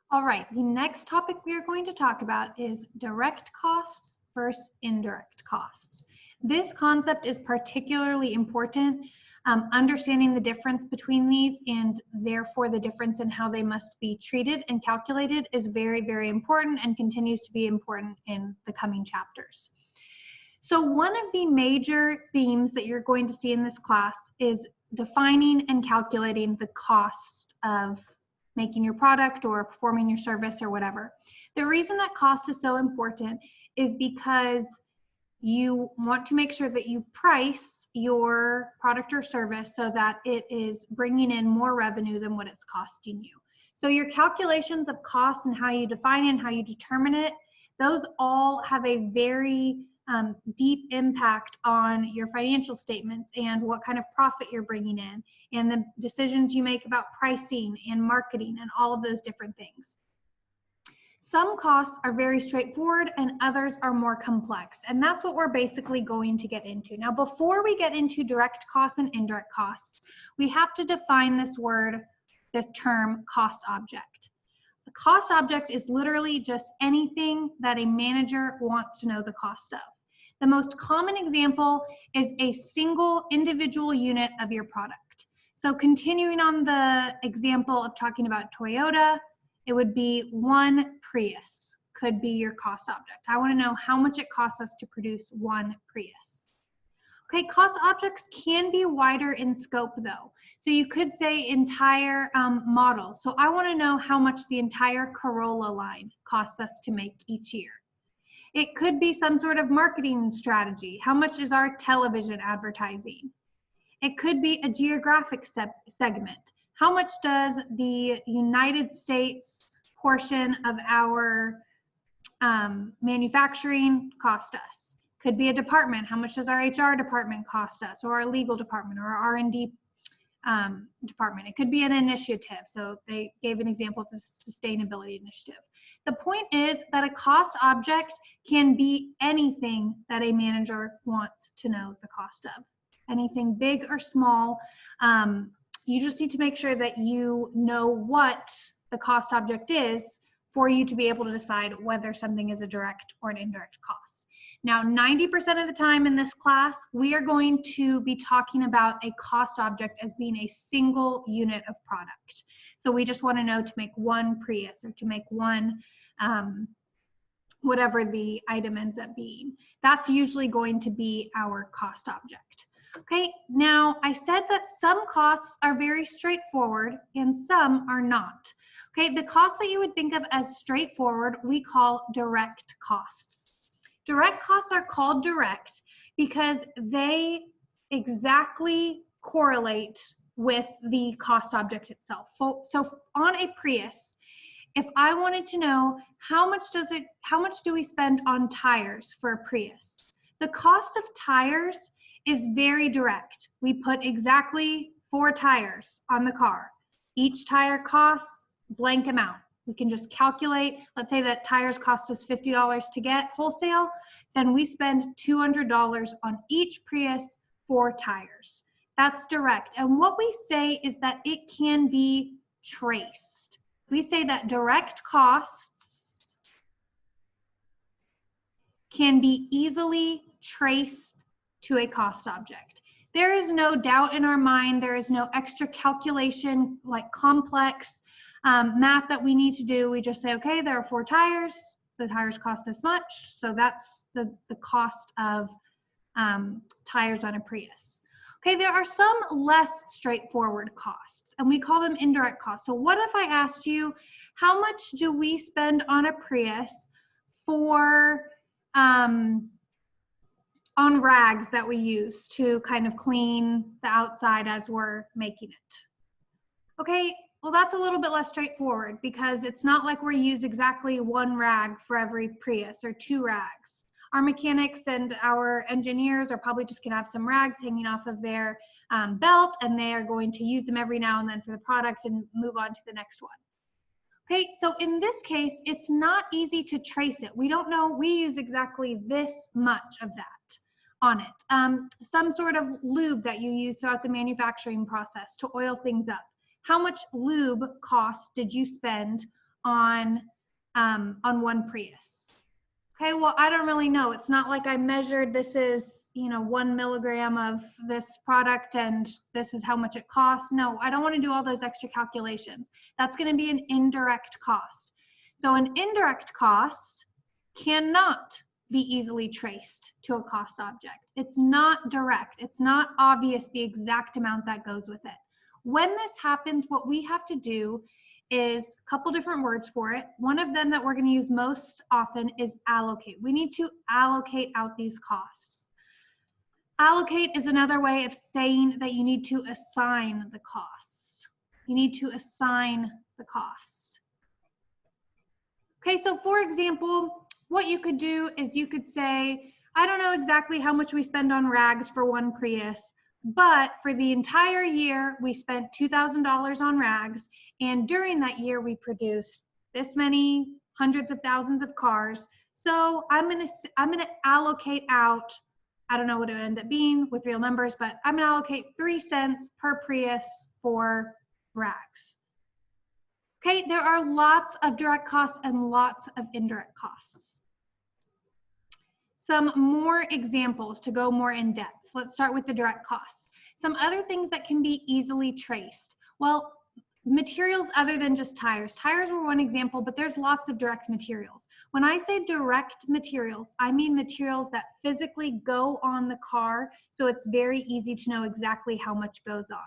All right, the next topic we are going to talk about is direct costs versus indirect costs. This concept is particularly important. Understanding the difference between these and therefore the difference in how they must be treated and calculated is very, very important and continues to be important in the coming chapters. So one of the major themes that you're going to see in this class is defining and calculating the cost of making your product or performing your service or whatever. The reason that cost is so important is because you want to make sure that you price your product or service so that it is bringing in more revenue than what it's costing you. So your calculations of cost and how you define it and how you determine it, those all have a very deep impact on your financial statements and what kind of profit you're bringing in and the decisions you make about pricing and marketing and all of those different things. Some costs are very straightforward and others are more complex, and that's what we're basically going to get into. Now, before we get into direct costs and indirect costs, we have to define this term cost object. A cost object is literally just anything that a manager wants to know the cost of. The most common example is a single individual unit of your product. So continuing on the example of talking about Toyota, it would be one Prius could be your cost object. I want to know how much it costs us to produce one Prius. Okay, cost objects can be wider in scope though. So you could say entire model. So I want to know how much the entire Corolla line costs us to make each year. It could be some sort of marketing strategy. How much is our television advertising? It could be a geographic segment. How much does the United States portion of our manufacturing cost us? Could be a department. How much does our HR department cost us, or our legal department, or our R&D department? It could be an initiative. So they gave an example of the sustainability initiative. The point is that a cost object can be anything that a manager wants to know the cost of. Anything big or small. You just need to make sure that you know what the cost object is for you to be able to decide whether something is a direct or an indirect cost. Now, 90% of the time in this class, we are going to be talking about a cost object as being a single unit of product. So we just want to know to make one Prius or to make one whatever the item ends up being. That's usually going to be our cost object. Okay, now I said that some costs are very straightforward and some are not. Okay, the costs that you would think of as straightforward, we call direct costs. Direct costs are called direct because they exactly correlate with the cost object itself. So on a Prius, if I wanted to know how much do we spend on tires for a Prius? The cost of tires is very direct. We put exactly 4 tires on the car. Each tire costs blank amount. We can just calculate, let's say that tires cost us $50 to get wholesale, then we spend $200 on each Prius for tires. That's direct. And what we say is that it can be traced. We say that direct costs can be easily traced to a cost object. There is no doubt in our mind, there is no extra calculation like complex math that we need to do. We just say, okay, there are 4 tires, the tires cost this much, so that's the cost of tires on a Prius. Okay, there are some less straightforward costs, and we call them indirect costs. So what if I asked you, how much do we spend on a Prius for on rags that we use to kind of clean the outside as we're making it? Okay, well, that's a little bit less straightforward because it's not like we use exactly 1 rag for every Prius or 2 rags. Our mechanics and our engineers are probably just going to have some rags hanging off of their belt, and they are going to use them every now and then for the product and move on to the next one. Okay, so in this case, it's not easy to trace it. We don't know, we use exactly this much of that on it. Some sort of lube that you use throughout the manufacturing process to oil things up. How much lube cost did you spend on one Prius? Okay, well, I don't really know. It's not like I measured this is, 1 milligram of this product and this is how much it costs. No, I don't want to do all those extra calculations. That's going to be an indirect cost. So an indirect cost cannot be easily traced to a cost object. It's not direct. It's not obvious the exact amount that goes with it. When this happens, what we have to do is a couple different words for it. One of them that we're going to use most often is allocate. We need to allocate out these costs. Allocate is another way of saying that you need to assign the cost. You need to assign the cost. Okay, so for example, what you could do is you could say, I don't know exactly how much we spend on rags for one Prius, but for the entire year, we spent $2,000 on rags, and during that year, we produced this many hundreds of thousands of cars. So I'm gonna allocate out, I don't know what it would end up being with real numbers, but I'm gonna allocate 3 cents per Prius for rags. Okay, there are lots of direct costs and lots of indirect costs. Some more examples to go more in depth. Let's start with the direct costs. Some other things that can be easily traced. Well, materials other than just tires. Tires were one example, but there's lots of direct materials. When I say direct materials, I mean materials that physically go on the car, so it's very easy to know exactly how much goes on.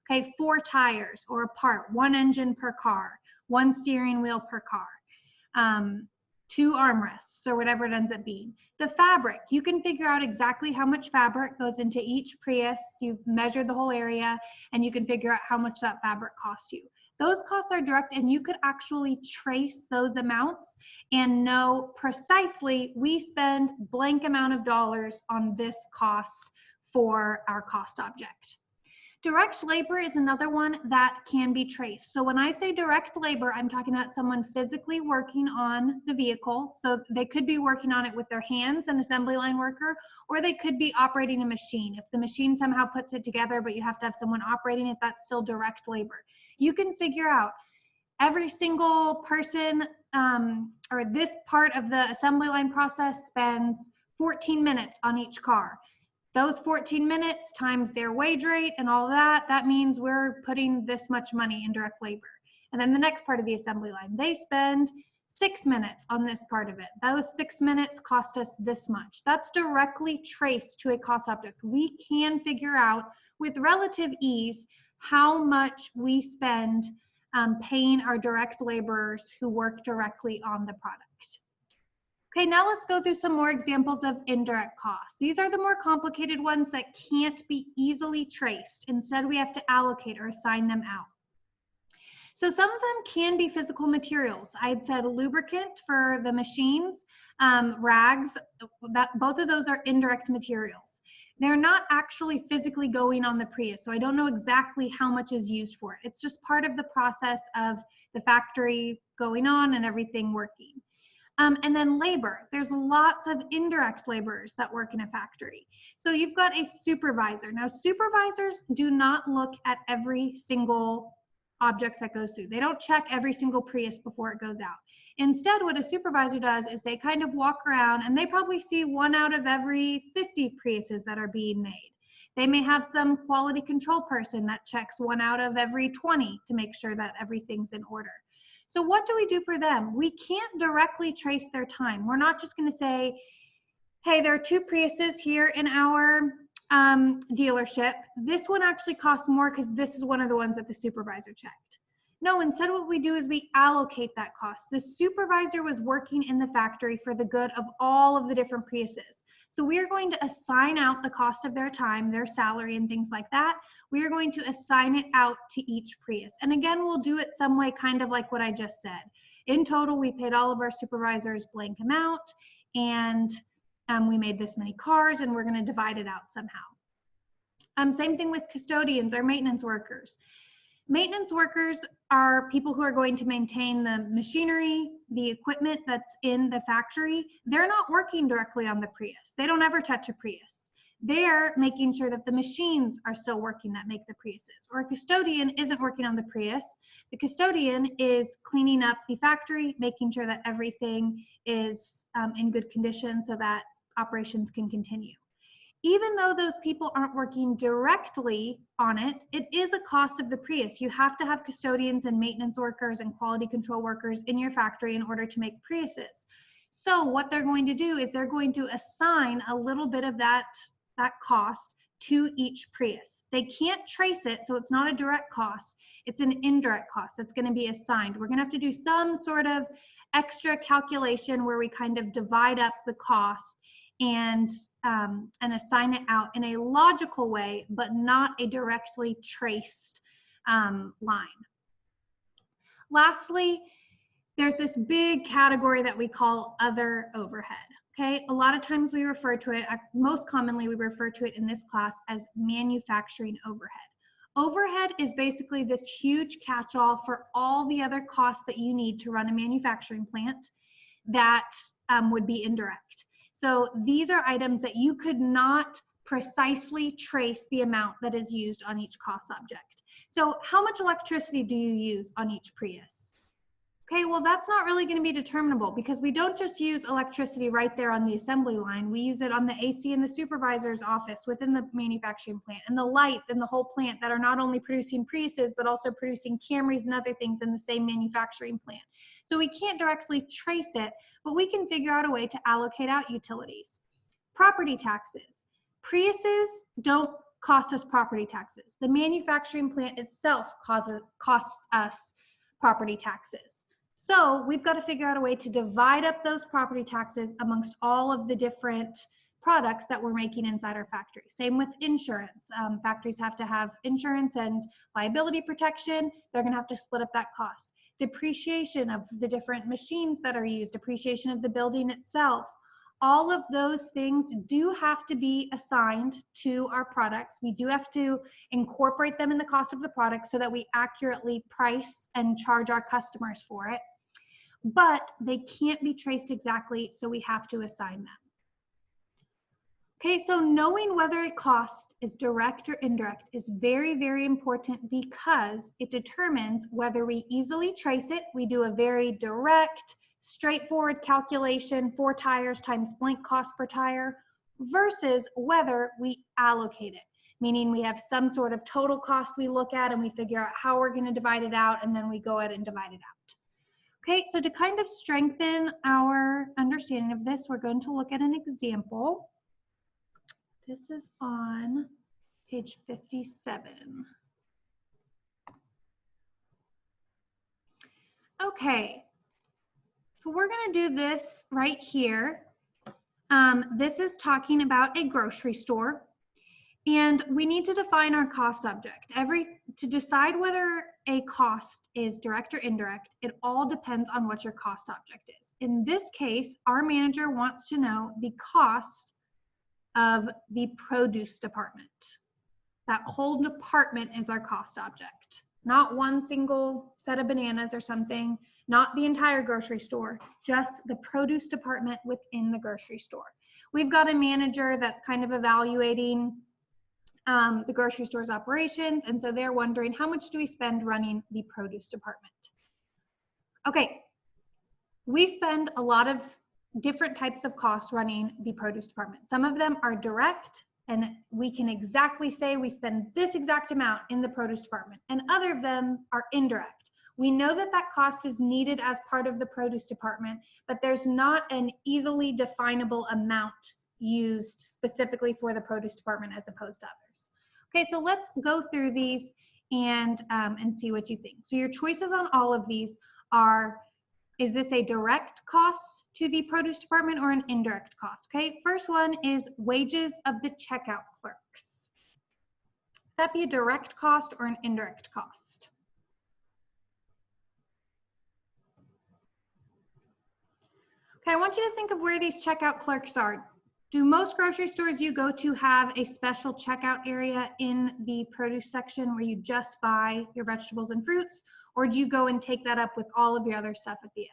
Okay, 4 tires or a part, 1 engine per car, 1 steering wheel per car. 2 armrests or whatever it ends up being. The fabric, you can figure out exactly how much fabric goes into each Prius. You've measured the whole area and you can figure out how much that fabric costs you. Those costs are direct and you could actually trace those amounts and know precisely we spend blank amount of dollars on this cost for our cost object. Direct labor is another one that can be traced. So when I say direct labor, I'm talking about someone physically working on the vehicle. So they could be working on it with their hands, an assembly line worker, or they could be operating a machine. If the machine somehow puts it together, but you have to have someone operating it, that's still direct labor. You can figure out every single person or this part of the assembly line process spends 14 minutes on each car. Those 14 minutes times their wage rate and all that, that means we're putting this much money in direct labor. And then the next part of the assembly line, they spend 6 minutes on this part of it. Those 6 minutes cost us this much. That's directly traced to a cost object. We can figure out with relative ease how much we spend paying our direct laborers who work directly on the product. Okay, now let's go through some more examples of indirect costs. These are the more complicated ones that can't be easily traced. Instead, we have to allocate or assign them out. So some of them can be physical materials. I had said lubricant for the machines, rags, both of those are indirect materials. They're not actually physically going on the Prius, so I don't know exactly how much is used for it. It's just part of the process of the factory going on and everything working. And then labor, there's lots of indirect laborers that work in a factory. So you've got a supervisor. Now supervisors do not look at every single object that goes through. They don't check every single Prius before it goes out. Instead, what a supervisor does is they kind of walk around and they probably see 1 out of every 50 Priuses that are being made. They may have some quality control person that checks 1 out of every 20 to make sure that everything's in order. So what do we do for them? We can't directly trace their time. We're not just going to say, hey, there are 2 Priuses here in our dealership. This one actually costs more because this is one of the ones that the supervisor checked. No, instead what we do is we allocate that cost. The supervisor was working in the factory for the good of all of the different Priuses. So we are going to assign out the cost of their time, their salary and things like that. We are going to assign it out to each Prius. And again, we'll do it some way kind of like what I just said. In total, we paid all of our supervisors blank amount and we made this many cars and we're going to divide it out somehow. Same thing with custodians or maintenance workers. Maintenance workers are people who are going to maintain the machinery, the equipment that's in the factory. They're not working directly on the Prius. They don't ever touch a Prius. They're making sure that the machines are still working that make the Priuses. Or a custodian isn't working on the Prius. The custodian is cleaning up the factory, making sure that everything is in good condition so that operations can continue. Even though those people aren't working directly on it, it is a cost of the Prius. You have to have custodians and maintenance workers and quality control workers in your factory in order to make Priuses. So what they're going to do is they're going to assign a little bit of that cost to each Prius. They can't trace it, so it's not a direct cost. It's an indirect cost that's going to be assigned. We're going to have to do some sort of extra calculation where we kind of divide up the cost and assign it out in a logical way, but not a directly traced line. Lastly, there's this big category that we call other overhead. Okay, a lot of times we refer to it, most commonly we refer to it in this class as manufacturing overhead. Overhead is basically this huge catch-all for all the other costs that you need to run a manufacturing plant that would be indirect. So these are items that you could not precisely trace the amount that is used on each cost object. So how much electricity do you use on each Prius? Okay, well, that's not really going to be determinable because we don't just use electricity right there on the assembly line. We use it on the AC in the supervisor's office within the manufacturing plant, and the lights in the whole plant that are not only producing Priuses, but also producing Camrys and other things in the same manufacturing plant. So we can't directly trace it, but we can figure out a way to allocate out utilities. Property taxes. Priuses don't cost us property taxes. The manufacturing plant itself costs us property taxes. So we've got to figure out a way to divide up those property taxes amongst all of the different products that we're making inside our factory. Same with insurance. Factories have to have insurance and liability protection. They're going to have to split up that cost. Depreciation of the different machines that are used, depreciation of the building itself. All of those things do have to be assigned to our products. We do have to incorporate them in the cost of the product so that we accurately price and charge our customers for it. But they can't be traced exactly, so we have to assign them. Okay, so knowing whether a cost is direct or indirect is very, very important because it determines whether we easily trace it. We do a very direct, straightforward calculation, 4 tires times blank cost per tire, versus whether we allocate it, meaning we have some sort of total cost we look at and we figure out how we're going to divide it out, and then we go ahead and divide it out. Okay, so to kind of strengthen our understanding of this, we're going to look at an example. This is on page 57. Okay, so we're going to do this right here. This is talking about a grocery store, and we need to define our cost object. To decide whether a cost is direct or indirect, it all depends on what your cost object is. In this case, our manager wants to know the cost of the produce department. That whole department is our cost object, not one single set of bananas or something, not the entire grocery store, just the produce department within the grocery store. We've got a manager that's kind of evaluating the grocery store's operations, and so they're wondering, how much do we spend running the produce department? Okay, we spend a lot of different types of costs running the produce department. Some of them are direct, and we can exactly say we spend this exact amount in the produce department, and other of them are indirect. We know that that cost is needed as part of the produce department, but there's not an easily definable amount used specifically for the produce department as opposed to others. Okay, so let's go through these and see what you think. So your choices on all of these are, is this a direct cost to the produce department or an indirect cost? Okay, first one is wages of the checkout clerks. Would that be a direct cost or an indirect cost? Okay, I want you to think of where these checkout clerks are. Do most grocery stores you go to have a special checkout area in the produce section where you just buy your vegetables and fruits, or do you go and take that up with all of your other stuff at the end?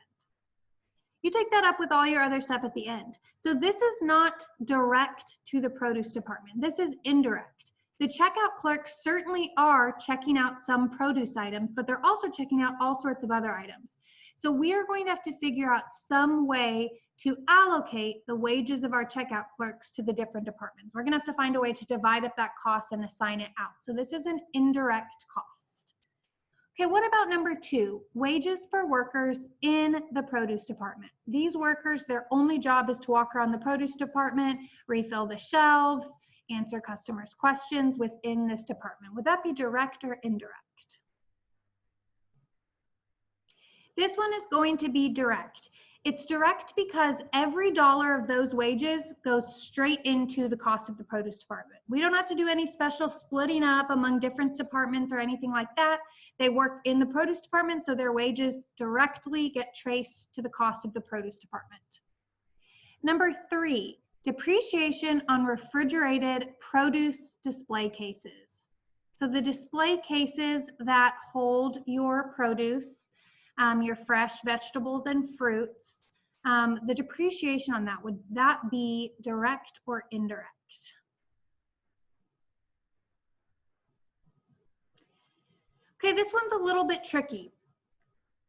You take that up with all your other stuff at the end. So this is not direct to the produce department. This is indirect. The checkout clerks certainly are checking out some produce items, but they're also checking out all sorts of other items. So we are going to have to figure out some way to allocate the wages of our checkout clerks to the different departments. We're gonna have to find a way to divide up that cost and assign it out. So this is an indirect cost. Okay, what about number 2? Wages for workers in the produce department. These workers, their only job is to walk around the produce department, refill the shelves, answer customers' questions within this department. Would that be direct or indirect? This one is going to be direct. It's direct because every dollar of those wages goes straight into the cost of the produce department. We don't have to do any special splitting up among different departments or anything like that. They work in the produce department, so their wages directly get traced to the cost of the produce department. Number 3, depreciation on refrigerated produce display cases. So the display cases that hold your produce, your fresh vegetables and fruits, the depreciation on that, would that be direct or indirect? Okay, this one's a little bit tricky.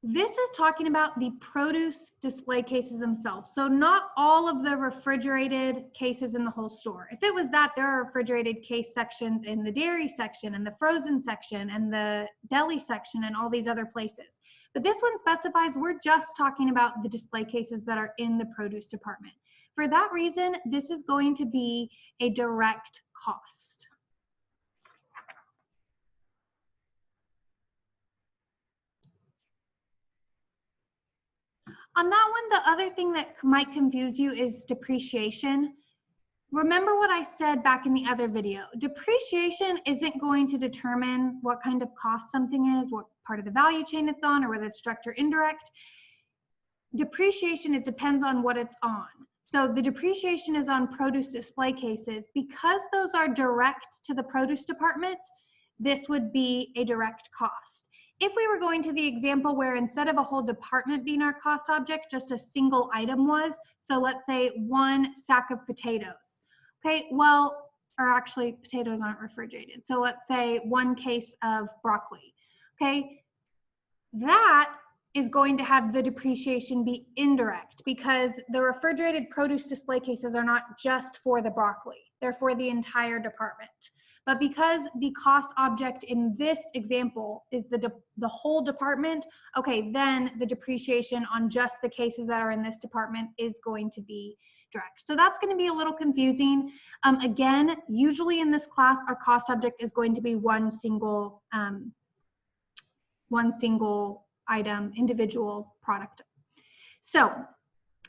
This is talking about the produce display cases themselves. So not all of the refrigerated cases in the whole store. If it was that, there are refrigerated case sections in the dairy section and the frozen section and the deli section and all these other places. But this one specifies we're just talking about the display cases that are in the produce department. For that reason, this is going to be a direct cost. On that one, the other thing that might confuse you is depreciation. Remember what I said back in the other video. Depreciation isn't going to determine what kind of cost something is, what part of the value chain it's on, or whether it's direct or indirect. Depreciation, it depends on what it's on. So the depreciation is on produce display cases. Because those are direct to the produce department, this would be a direct cost. If we were going to the example where instead of a whole department being our cost object, just a single item was, so let's say 1 sack of potatoes. Okay, well, or actually potatoes aren't refrigerated. So let's say 1 case of broccoli. Okay, that is going to have the depreciation be indirect because the refrigerated produce display cases are not just for the broccoli, they're for the entire department. But because the cost object in this example is the whole department, okay, then the depreciation on just the cases that are in this department is going to be direct. So that's going to be a little confusing. Again, usually in this class, our cost object is going to be one single item, individual product. So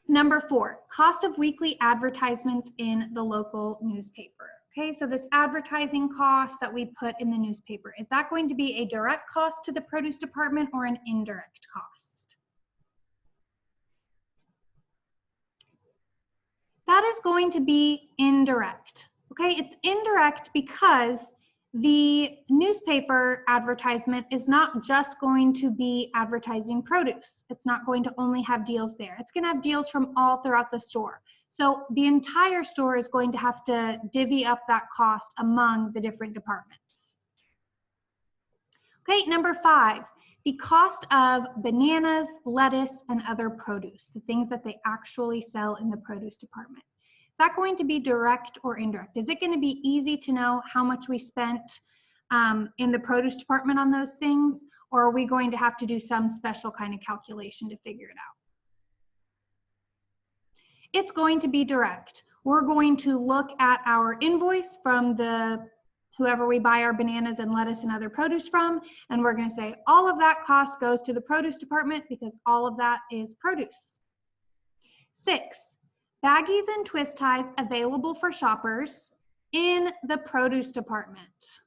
number 4, cost of weekly advertisements in the local newspaper. Okay, so this advertising cost that we put in the newspaper, is that going to be a direct cost to the produce department or an indirect cost? That is going to be indirect. Okay, it's indirect because the newspaper advertisement is not just going to be advertising produce. It's not going to only have deals there. It's going to have deals from all throughout the store. So the entire store is going to have to divvy up that cost among the different departments. Okay, number 5, the cost of bananas, lettuce, and other produce, the things that they actually sell in the produce department. Is that going to be direct or indirect? Is it going to be easy to know how much we spent in the produce department on those things, or are we going to have to do some special kind of calculation to figure it out? It's going to be direct. We're going to look at our invoice from whoever we buy our bananas and lettuce and other produce from, and we're going to say all of that cost goes to the produce department because all of that is produce. 6, baggies and twist ties available for shoppers in the produce department.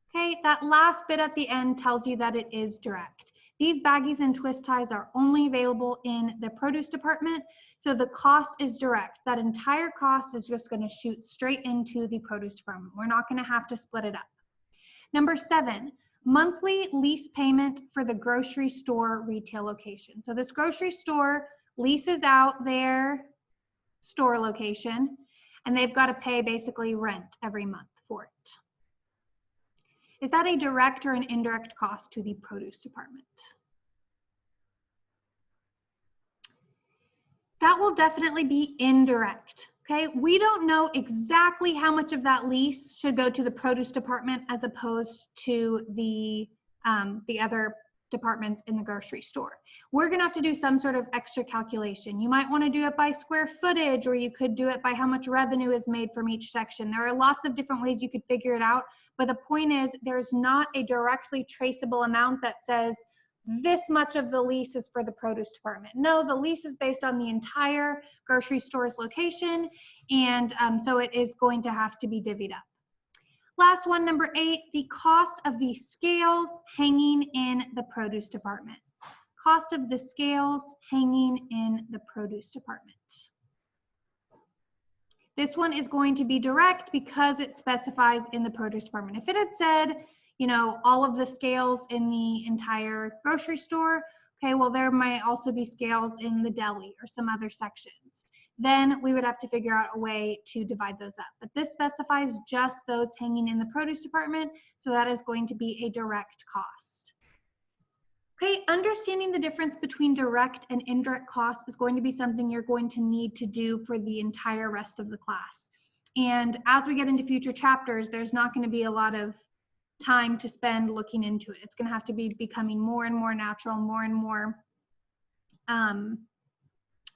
Okay, that last bit at the end tells you that it is direct. These baggies and twist ties are only available in the produce department, so the cost is direct. That entire cost is just going to shoot straight into the produce department. We're not going to have to split it up. Number 7, monthly lease payment for the grocery store retail location. So this grocery store leases out their store location, and they've got to pay basically rent every month for it. Is that a direct or an indirect cost to the produce department? That will definitely be indirect. Okay, we don't know exactly how much of that lease should go to the produce department as opposed to the other departments in the grocery store. We're gonna have to do some sort of extra calculation. You might wanna do it by square footage, or you could do it by how much revenue is made from each section. There are lots of different ways you could figure it out, but the point is there's not a directly traceable amount that says this much of the lease is for the produce department. No, the lease is based on the entire grocery store's location, and so it is going to have to be divvied up. Last one, number 8, the cost of the scales hanging in the produce department. Cost of the scales hanging in the produce department. This one is going to be direct because it specifies in the produce department. If it had said, you know, all of the scales in the entire grocery store, okay, well, there might also be scales in the deli or some other sections. Then we would have to figure out a way to divide those up. But this specifies just those hanging in the produce department, so that is going to be a direct cost. Okay, understanding the difference between direct and indirect costs is going to be something you're going to need to do for the entire rest of the class. And as we get into future chapters, there's not going to be a lot of time to spend looking into it. It's going to have to be becoming more and more natural, more and more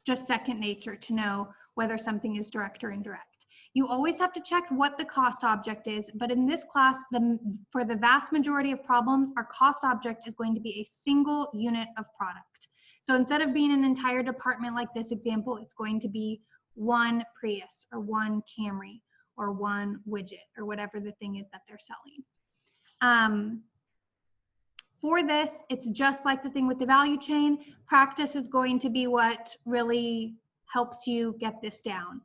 just second nature to know whether something is direct or indirect. You always have to check what the cost object is, but in this class, for the vast majority of problems, our cost object is going to be a single unit of product. So instead of being an entire department like this example, it's going to be one Prius or one Camry or one widget or whatever the thing is that they're selling. For this, it's just like the thing with the value chain. Practice is going to be what really helps you get this down.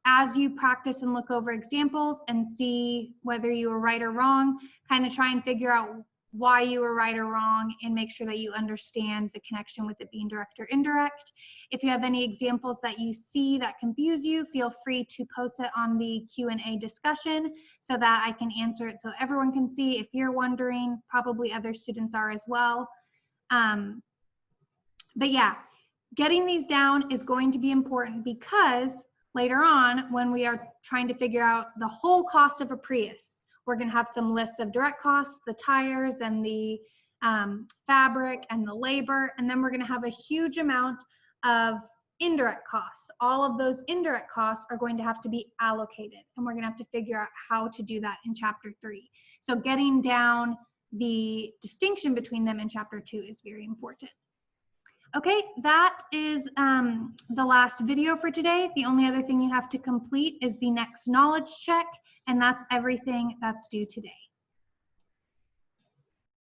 As you practice and look over examples and see whether you were right or wrong, kind of try and figure out why you were right or wrong and make sure that you understand the connection with it being direct or indirect. If you have any examples that you see that confuse you, feel free to post it on the Q&A discussion so that I can answer it so everyone can see. If you're wondering, probably other students are as well. But yeah, getting these down is going to be important because later on, when we are trying to figure out the whole cost of a Prius, we're going to have some lists of direct costs, the tires and the fabric and the labor, and then we're going to have a huge amount of indirect costs. All of those indirect costs are going to have to be allocated, and we're going to have to figure out how to do that in Chapter 3. So getting down the distinction between them in Chapter 2 is very important. Okay, that is the last video for today. The only other thing you have to complete is the next knowledge check, and that's everything that's due today.